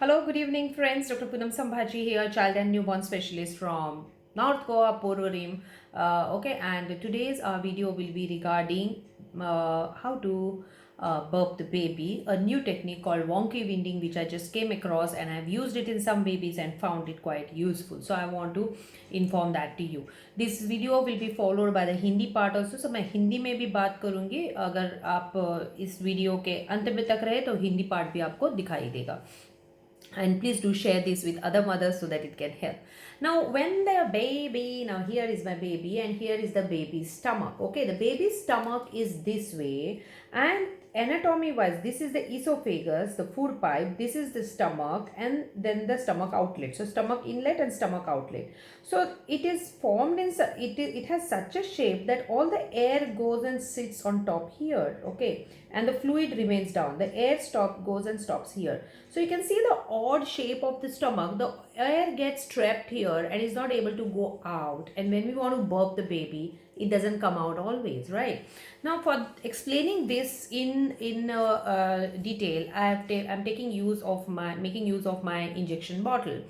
Hello, good evening, friends. Dr. Poonam Sambhaji here, child and newborn specialist from North Goa, Pororim. Okay, and today's video will be regarding how to burp the baby, a new technique called wonky winding, which I just came across and I've used it in some babies and found it quite useful. So I want to inform that to you. This video will be followed by the Hindi part also. So मैं हिंदी में भी बात करूँगी. अगर आप इस video के अंत में तक रहे तो हिंदी पार्ट भी आपको दिखाई देगा. And please do share this with other mothers so that it can help. Now when the baby, now here is my baby and here is the baby's stomach. Okay, the baby's stomach is this way, and anatomy wise this is the esophagus, the food pipe, this is the stomach, and then the stomach outlet. So stomach inlet and stomach outlet. So it is formed in it has such a shape that all the air goes and sits on top here. Okay, and the fluid remains down. The air goes and stops here. So you can see the odd shape of the stomach. The air gets trapped here and is not able to go out. And when we want to burp the baby, it doesn't come out always, right? Now for explaining this in detail, I'm making use of my injection bottle.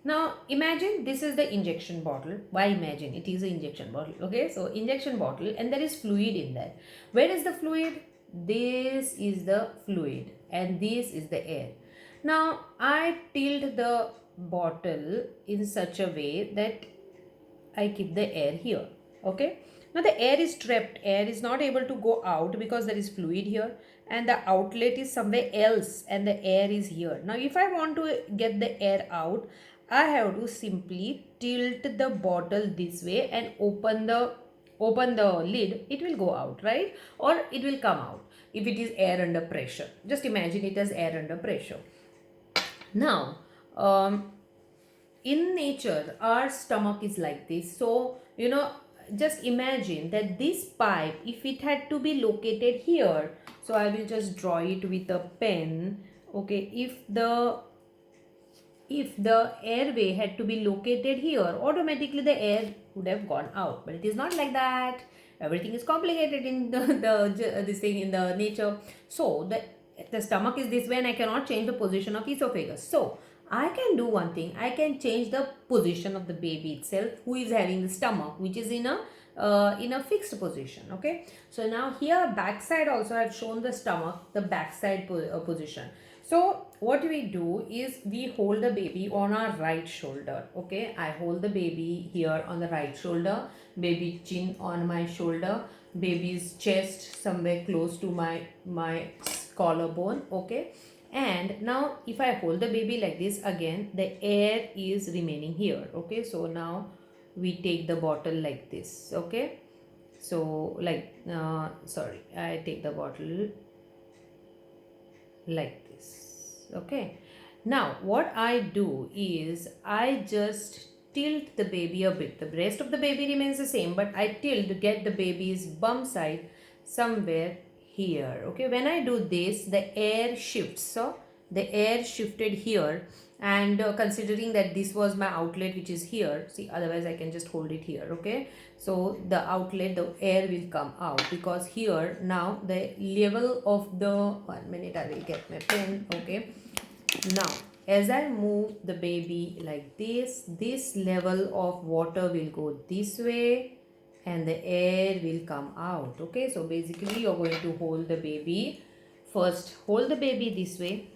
Now imagine this is the injection bottle. Why imagine? It is an injection bottle. Okay, so injection bottle, and there is fluid in that. Where is the fluid? This is the fluid and this is the air. Now I tilt the bottle in such a way that I keep the air here. Okay, now the air is trapped. Air is not able to go out because there is fluid here, and the outlet is somewhere else and the air is here. Now if I want to get the air out, I have to simply tilt the bottle this way and open the lid. It will go out, right? Or it will come out if it is air under pressure. Just imagine it as air under pressure. Now in nature our stomach is like this. So just imagine that this pipe, if it had to be located here, so I will just draw it with a pen. Okay, if the airway had to be located here, automatically the air would have gone out, but it is not like that. Everything is complicated in this thing in the nature. So the stomach is this way and I cannot change the position of esophagus. So I can do one thing. I can change the position of the baby itself, who is having the stomach, which is in a fixed position. Okay, so now here backside also I have shown the stomach, the backside position. So what we do is we hold the baby on our right shoulder. Okay, I hold the baby here on the right shoulder, baby chin on my shoulder, baby's chest somewhere close to my collarbone. Okay, and now if I hold the baby like this, again the air is remaining here. Okay, so now we take the bottle like this. Okay, so like I take the bottle like this. Okay, now what I do is I just tilt the baby a bit. The rest of the baby remains the same, but I tilt to get the baby's bum side somewhere here. Okay, when I do this, the air shifts. So the air shifted here, and considering that this was my outlet, which is here, see, otherwise I can just hold it here. Okay, so the outlet, the air will come out because here now the level of the 1 minute, I will get my pen. Okay, now as I move the baby like this level of water will go this way and the air will come out. Okay, so basically you're going to hold the baby. First hold the baby this way,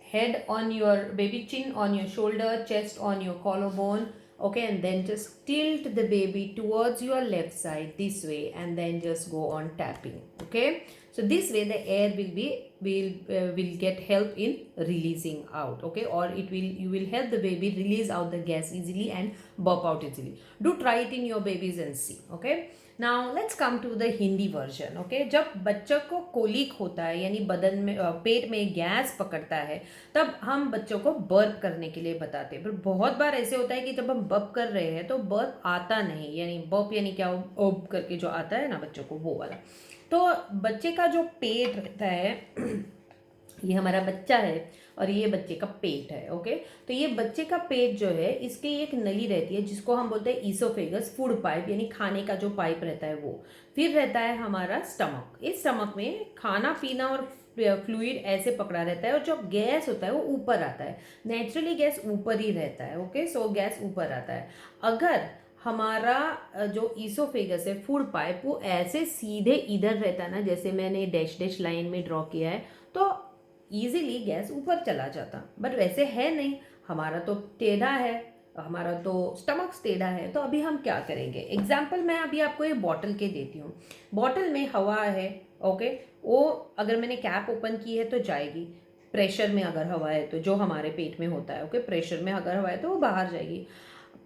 head on your baby, chin on your shoulder, chest on your collarbone. Okay, and then just tilt the baby towards your left side this way and then just go on tapping. Okay, so this way the air will get help in releasing out. Okay, or you will help the baby release out the gas easily and burp out easily. Do try it in your babies and see. Okay, now let's come to the Hindi version. Okay, जब बच्चों को colic होता है यानी बदन में पेट में gas पकड़ता है, तब हम बच्चों को बर्प करने के लिए बताते हैं. पर बहुत बार ऐसे होता है कि जब हम बर्प कर रहे हैं तो बर्प आता नहीं, यानी बर्प यानी क्या, ओब करके जो आता है ना बच्चों को, वो वाला. तो बच्चे का जो पेट रहता है ये हमारा बच्चा है और ये बच्चे का पेट है. ओके, तो ये बच्चे का पेट जो है, इसकी एक नली रहती है जिसको हम बोलते हैं ईसोफेगस, फूड पाइप यानी खाने का जो पाइप रहता है वो. फिर रहता है हमारा स्टमक. इस स्टमक में खाना पीना और फ्लूइड ऐसे पकड़ा रहता है और जो गैस होता है वो ऊपर आता है। नेचुरली गैस ऊपर ही रहता है। ओके, सो गैस ऊपर आता है। अगर हमारा जो ईसोफेगस है, फूड पाइप, वो ऐसे सीधे इधर रहता है ना, जैसे मैंने डैश डैश लाइन में ड्रॉ किया है, तो इजीली गैस ऊपर चला जाता। बट वैसे है नहीं, हमारा तो टेढ़ा है, हमारा तो स्टमक टेढ़ा है। तो अभी हम क्या करेंगे, एग्जाम्पल मैं अभी आपको ये बॉटल के देती हूँ। बॉटल में हवा है, ओके, वो अगर मैंने कैप ओपन की है तो जाएगी। प्रेशर में अगर हवा है तो, जो हमारे पेट में होता है, ओके, प्रेशर में अगर हवा है तो वो बाहर जाएगी।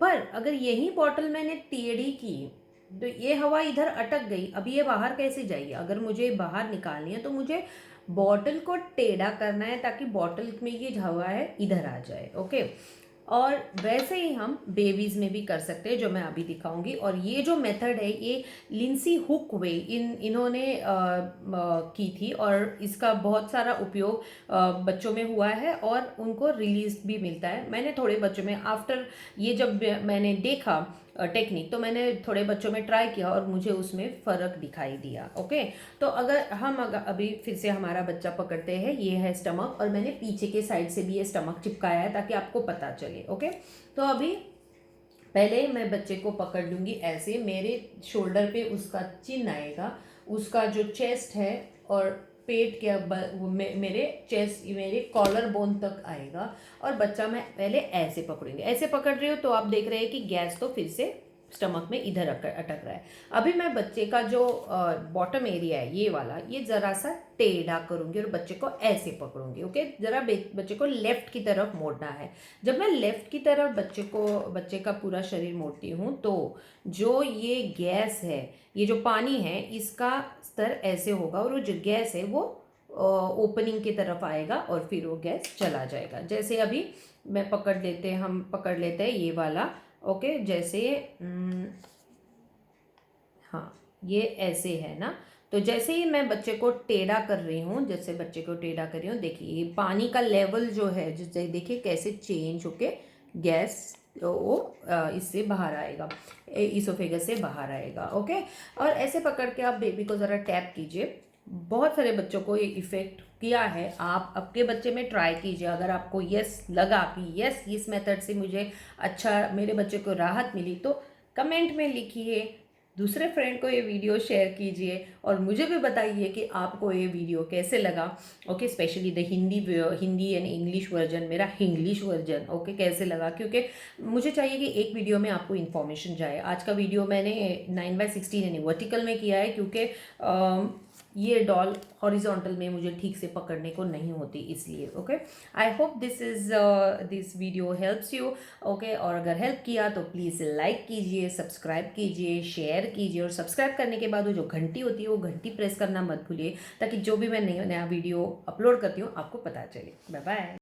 पर अगर यही बॉटल मैंने टेढ़ी की तो ये हवा इधर अटक गई, अभी ये बाहर कैसे जाएगी। अगर मुझे बाहर निकालनी है तो मुझे बॉटल को टेढ़ा करना है ताकि बॉटल में ये हवा है इधर आ जाए। ओके, और वैसे ही हम बेबीज़ में भी कर सकते हैं, जो मैं अभी दिखाऊंगी। और ये जो मेथड है ये लिंसी हुक वे इन्होंने की थी, और इसका बहुत सारा उपयोग बच्चों में हुआ है और उनको रिलीज भी मिलता है। मैंने थोड़े बच्चों में, आफ्टर ये जब मैंने देखा टेक्निक, तो मैंने थोड़े बच्चों में ट्राई किया और मुझे उसमें फ़र्क दिखाई दिया। ओके, तो अगर अभी फिर से हमारा बच्चा पकड़ते हैं, ये है स्टमक, और मैंने पीछे के साइड से भी ये स्टमक चिपकाया है ताकि आपको पता चले। ओके, तो अभी पहले मैं बच्चे को पकड़ लूँगी ऐसे, मेरे शोल्डर पे उसका चिन्ह आएगा, उसका जो चेस्ट है और पेट के मेरे चेस्ट, मेरे कॉलर बोन तक आएगा, और बच्चा मैं पहले ऐसे पकड़ूंगी। ऐसे पकड़ रही हूँ तो आप देख रहे हैं कि गैस तो फिर से स्टमक में इधर अटक रहा है। अभी मैं बच्चे का जो बॉटम एरिया है, ये वाला, ये ज़रा सा टेढ़ा करूंगी और बच्चे को ऐसे पकड़ूंगी। ओके, ज़रा बच्चे को लेफ्ट की तरफ मोड़ना है। जब मैं लेफ्ट की तरफ बच्चे का पूरा शरीर मोड़ती हूँ तो जो ये गैस है, ये जो पानी है, इसका स्तर ऐसे होगा और वो जो गैस है वो ओपनिंग की तरफ आएगा और फिर वो गैस चला जाएगा। जैसे अभी हम पकड़ लेते हैं ये वाला। ओके, जैसे हाँ, ये ऐसे है ना, तो जैसे ही मैं बच्चे को टेढ़ा कर रही हूँ, देखिए ये पानी का लेवल जो है, जैसे देखिए कैसे चेंज होके गैस वो इससे बाहर आएगा, इसोफेगस से बाहर आएगा। ओके, और ऐसे पकड़ के आप बेबी को ज़रा टैप कीजिए। बहुत सारे बच्चों को ये इफ़ेक्ट किया है, आप आपके बच्चे में ट्राई कीजिए। अगर आपको यस लगा कि यस इस मेथड से मुझे अच्छा, मेरे बच्चे को राहत मिली, तो कमेंट में लिखिए, दूसरे फ्रेंड को ये वीडियो शेयर कीजिए और मुझे भी बताइए कि आपको ये वीडियो कैसे लगा। Okay, specially the Hindi and English version, मेरा इंग्लिश वर्जन, ओके, कैसे लगा, क्योंकि मुझे चाहिए कि एक वीडियो में आपको इन्फॉर्मेशन जाए। आज का वीडियो मैंने 9/16 यानी वर्टिकल में किया है, क्योंकि ये डॉल हॉरिजॉन्टल में मुझे ठीक से पकड़ने को नहीं होती, इसलिए। Okay, I hope this video helps you. Okay, और अगर हेल्प किया तो प्लीज़ लाइक कीजिए, सब्सक्राइब कीजिए, शेयर कीजिए, और सब्सक्राइब करने के बाद वो जो घंटी होती है वो घंटी प्रेस करना मत भूलिए, ताकि जो भी मैं नया वीडियो अपलोड करती हूँ आपको पता चले। Bye bye.